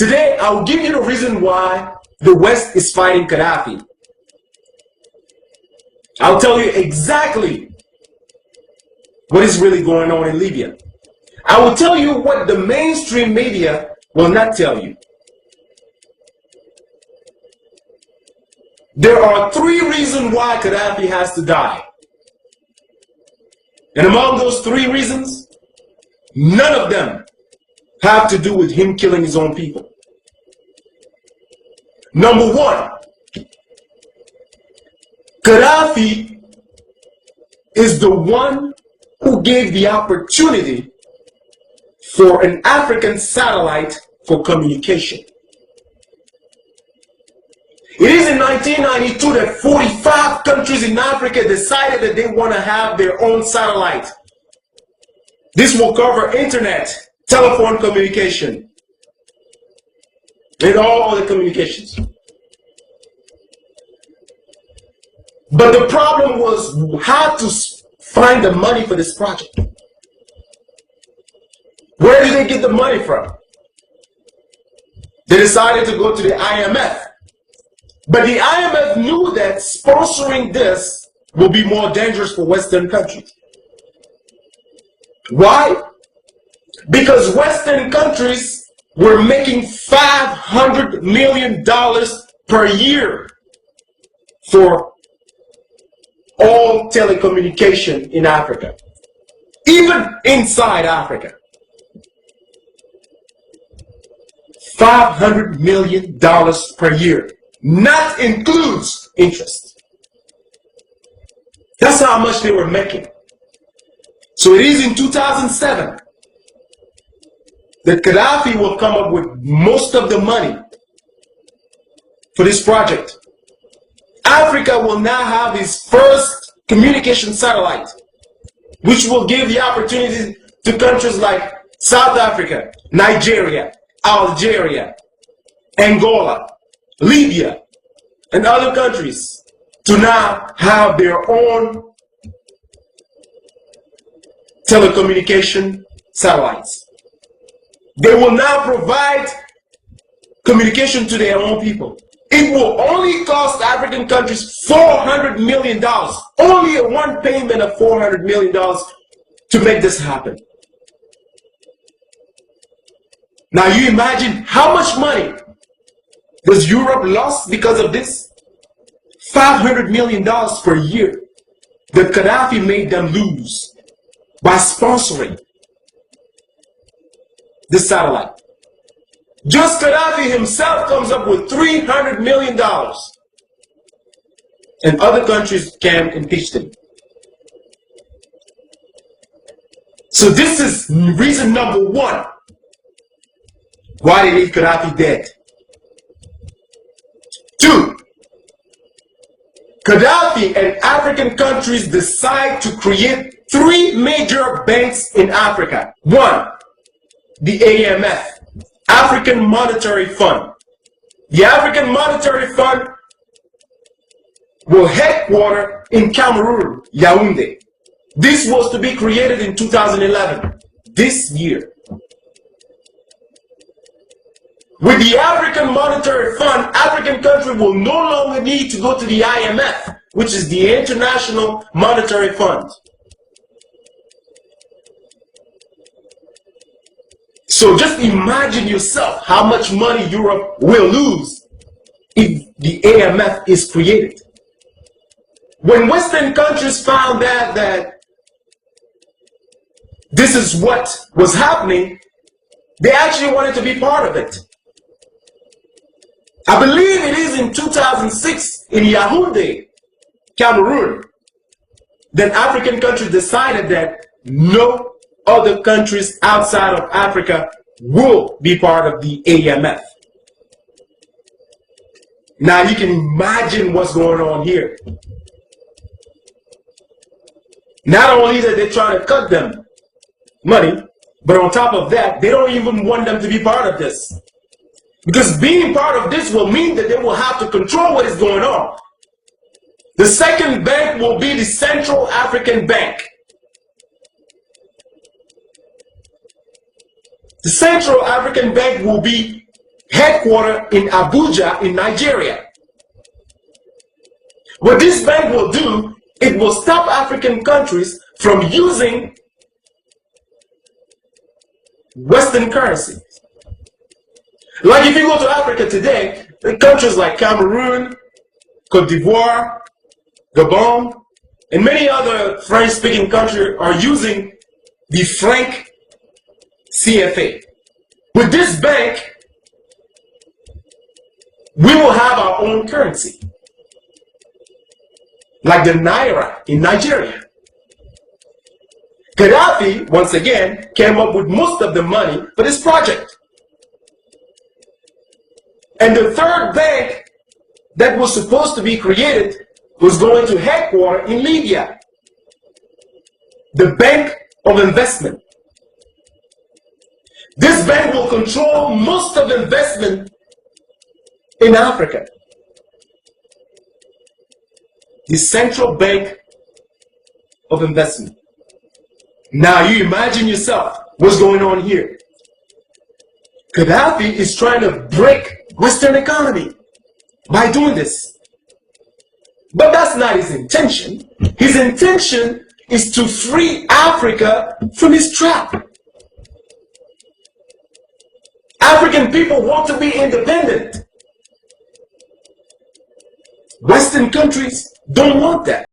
Today, I'll give you the reason why the West is fighting Gaddafi. I'll tell you exactly what is really going on in Libya. I will tell you what the mainstream media will not tell you. There are 3 reasons why Gaddafi has to die. And among those 3 reasons, none of them have to do with him killing his own people. Number 1, Gaddafi is the one who gave the opportunity for an African satellite for communication. It is in 1992 that 45 countries in Africa decided that they want to have their own satellite. This will cover internet, telephone communication, and all other communications. But the problem was how to find the money for this project. Where did they get the money from? They decided to go to the IMF. But the IMF knew that sponsoring this will be more dangerous for Western countries. Why? Because Western countries were making $500 million per year for all telecommunication in Africa, even inside Africa. $500 million per year, not includes interest. That's how much they were making. So it is in 2007 that Gaddafi will come up with most of the money for this project. Africa will now have its first communication satellite, which will give the opportunity to countries like South Africa, Nigeria, Algeria, Angola, Libya, and other countries to now have their own telecommunication satellites. They will now provide communication to their own people. It will only cost African countries $400 million, only a one payment of $400 million to make this happen. Now you imagine how much money does Europe lost because of this? $500 million per year that Gaddafi made them lose by sponsoring this satellite. Just Gaddafi himself comes up with $300 million, and other countries can impeach them. So this is reason number 1 why they need Gaddafi dead. 2, Gaddafi and African countries decide to create 3 major banks in Africa. 1, the AMF, African Monetary Fund. The African Monetary Fund will headquarter in Cameroon, Yaoundé. This was to be created in 2011, this year. With the African Monetary Fund, African countries will no longer need to go to the IMF, which is the International Monetary Fund. So just imagine yourself how much money Europe will lose if the AMF is created. When Western countries found out that this is what was happening, they actually wanted to be part of it. I believe it is in 2006 in Yaoundé, Cameroon, that African countries decided that no other countries outside of Africa will be part of the AMF. Now you can imagine what's going on here. Not only that they're trying to cut them money, but on top of that, they don't even want them to be part of this. Because being part of this will mean that they will have to control what is going on. The second bank will be the Central African Bank. The Central African Bank will be headquartered in Abuja in Nigeria. What this bank will do, it will stop African countries from using Western currency. Like if you go to Africa today, countries like Cameroon, Cote d'Ivoire, Gabon, and many other French-speaking countries are using the franc CFA. With this bank, we will have our own currency, like the Naira in Nigeria. Gaddafi, once again, came up with most of the money for this project. And the third bank that was supposed to be created was going to headquarter in Libya, the Bank of Investment. This bank will control most of the investment in Africa. The Central Bank of Investment. Now you imagine yourself what's going on here. Gaddafi is trying to break Western economy by doing this. But that's not his intention. His intention is to free Africa from his trap. African people want to be independent. Western countries don't want that.